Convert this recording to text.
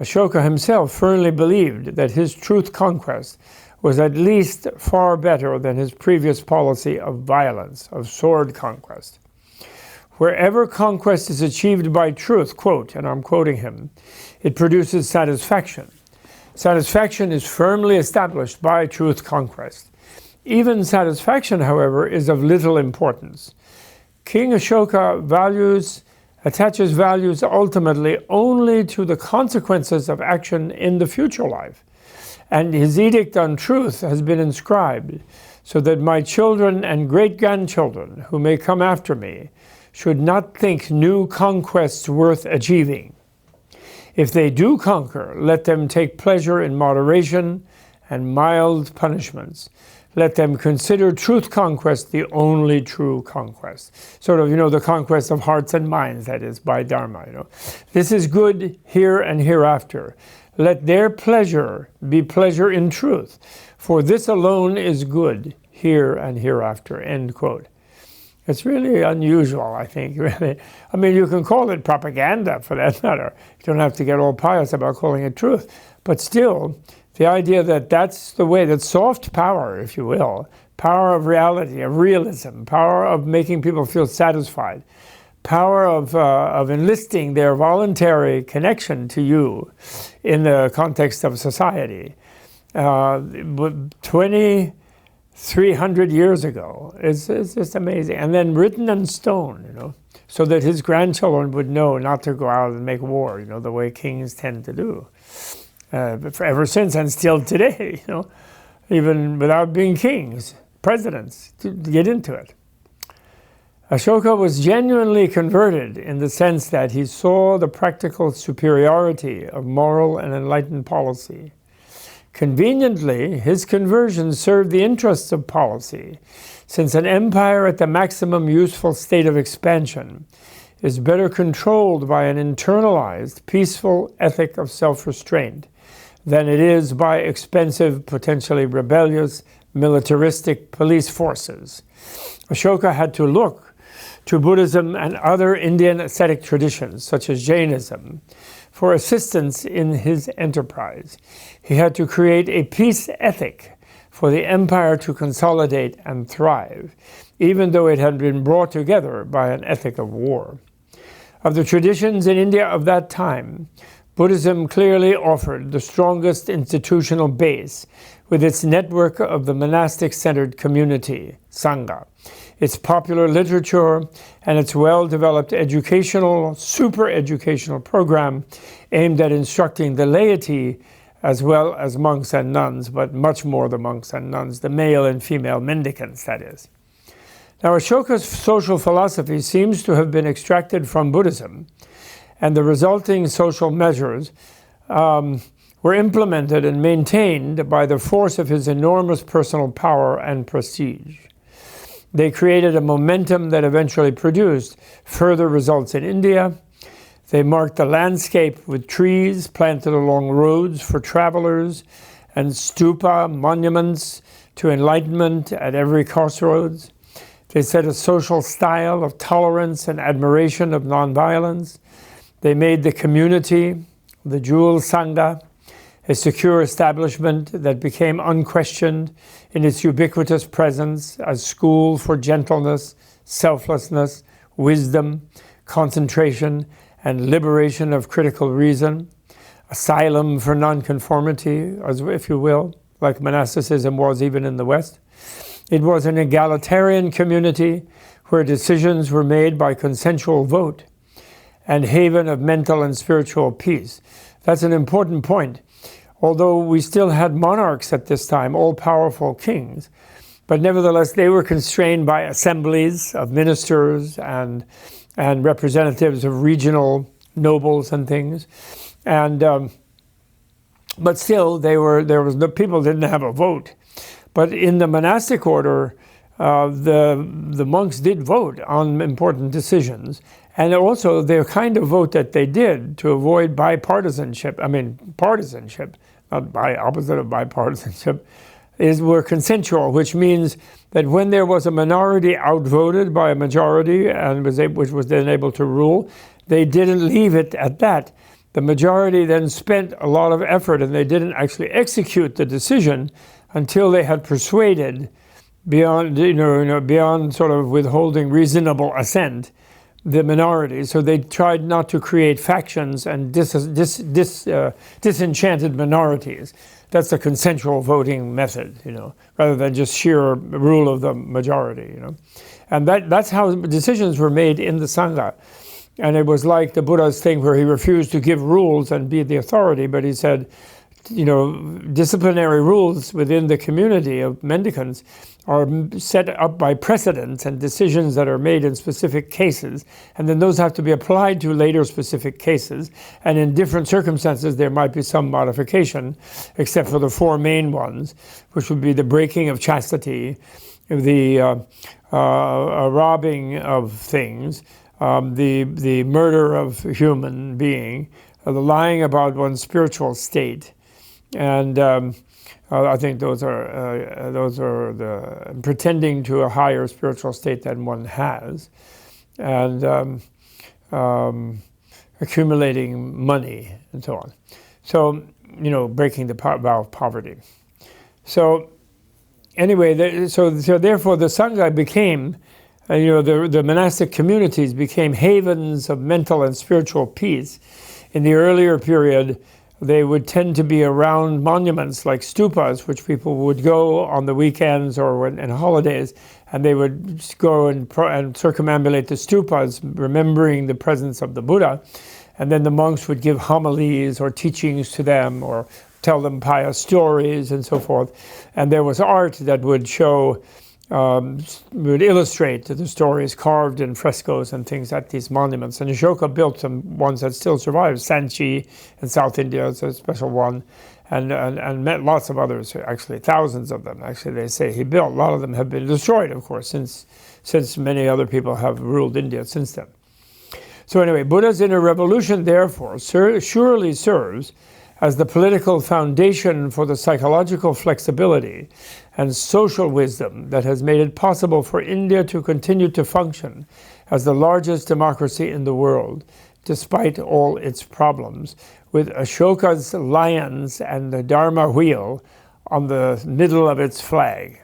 Ashoka himself firmly believed that his truth conquest was at least far better than his previous policy of violence, of sword conquest. Wherever conquest is achieved by truth, quote, and I'm quoting him, it produces satisfaction. Satisfaction is firmly established by truth conquest. Even satisfaction, however, is of little importance. King Ashoka attaches values ultimately only to the consequences of action in the future life. And his edict on truth has been inscribed so that my children and great-grandchildren who may come after me should not think new conquests worth achieving. If they do conquer, let them take pleasure in moderation and mild punishments. Let them consider truth conquest the only true conquest. Sort of, the conquest of hearts and minds, that is, by Dharma. This is good here and hereafter. Let their pleasure be pleasure in truth, for this alone is good here and hereafter, end quote. It's really unusual, I think, really. I mean, you can call it propaganda for that matter. You don't have to get all pious about calling it truth. But still, the idea that that's the way, that soft power, if you will, power of reality, of realism, power of making people feel satisfied, power of enlisting their voluntary connection to you in the context of society. 2,300 years ago is just amazing. And then written in stone, so that his grandchildren would know not to go out and make war, the way kings tend to do. Ever since and still today, even without being kings, presidents, to get into it. Ashoka was genuinely converted in the sense that he saw the practical superiority of moral and enlightened policy. Conveniently, his conversion served the interests of policy, since an empire at the maximum useful state of expansion is better controlled by an internalized, peaceful ethic of self-restraint than it is by expensive, potentially rebellious, militaristic police forces. Ashoka had to look to Buddhism and other Indian ascetic traditions, such as Jainism, for assistance in his enterprise. He had to create a peace ethic for the empire to consolidate and thrive, even though it had been brought together by an ethic of war. Of the traditions in India of that time, Buddhism clearly offered the strongest institutional base with its network of the monastic-centered community, Sangha, its popular literature, and its well-developed educational, super-educational program aimed at instructing the laity as well as monks and nuns, but much more the monks and nuns, the male and female mendicants, that is. Now, Ashoka's social philosophy seems to have been extracted from Buddhism, and the resulting social measures were implemented and maintained by the force of his enormous personal power and prestige. They created a momentum that eventually produced further results in India. They marked the landscape with trees planted along roads for travelers and stupa monuments to enlightenment at every crossroads. They set a social style of tolerance and admiration of nonviolence. They made the community, the jewel Sangha, a secure establishment that became unquestioned in its ubiquitous presence as school for gentleness, selflessness, wisdom, concentration, and liberation of critical reason, asylum for nonconformity, as if you will, like monasticism was even in the West. It was an egalitarian community where decisions were made by consensual vote, and haven of mental and spiritual peace. That's an important point. Although we still had monarchs at this time, all-powerful kings, but nevertheless they were constrained by assemblies of ministers and representatives of regional nobles and things. And but still, people didn't have a vote. But in the monastic order, the monks did vote on important decisions. And also, the kind of vote that they did to avoid partisanship, not by opposite of bipartisanship, were consensual, which means that when there was a minority outvoted by a majority and which was then able to rule, they didn't leave it at that. the majority then spent a lot of effort, and they didn't actually execute the decision until they had persuaded, beyond beyond sort of withholding reasonable assent, the minority. So they tried not to create factions and disenchanted minorities. That's the consensual voting method, rather than just sheer rule of the majority, And that's how decisions were made in the Sangha. And it was like the Buddha's thing where he refused to give rules and be the authority, but he said, disciplinary rules within the community of mendicants are set up by precedents and decisions that are made in specific cases, and then those have to be applied to later specific cases, and in different circumstances there might be some modification, except for the four main ones, which would be the breaking of chastity, the robbing of things, the murder of a human being, the lying about one's spiritual state, and I think those are the pretending to a higher spiritual state than one has, and accumulating money and so on. So breaking the vow of poverty. So anyway, so therefore the Sangha became, the monastic communities became havens of mental and spiritual peace. In the earlier period, they would tend to be around monuments like stupas, which people would go on the weekends or on holidays, and they would go and circumambulate the stupas, remembering the presence of the Buddha. And then the monks would give homilies or teachings to them, or tell them pious stories and so forth. And there was art that would show, would illustrate the stories carved in frescoes and things at these monuments. And Ashoka built some ones that still survive. Sanchi in South India is a special one, and met lots of others, actually thousands of them. Actually, they say he built. A lot of them have been destroyed, of course, since many other people have ruled India since then. So anyway, Buddha's inner revolution, therefore, surely serves as the political foundation for the psychological flexibility and social wisdom that has made it possible for India to continue to function as the largest democracy in the world, despite all its problems, with Ashoka's lions and the Dharma wheel on the middle of its flag.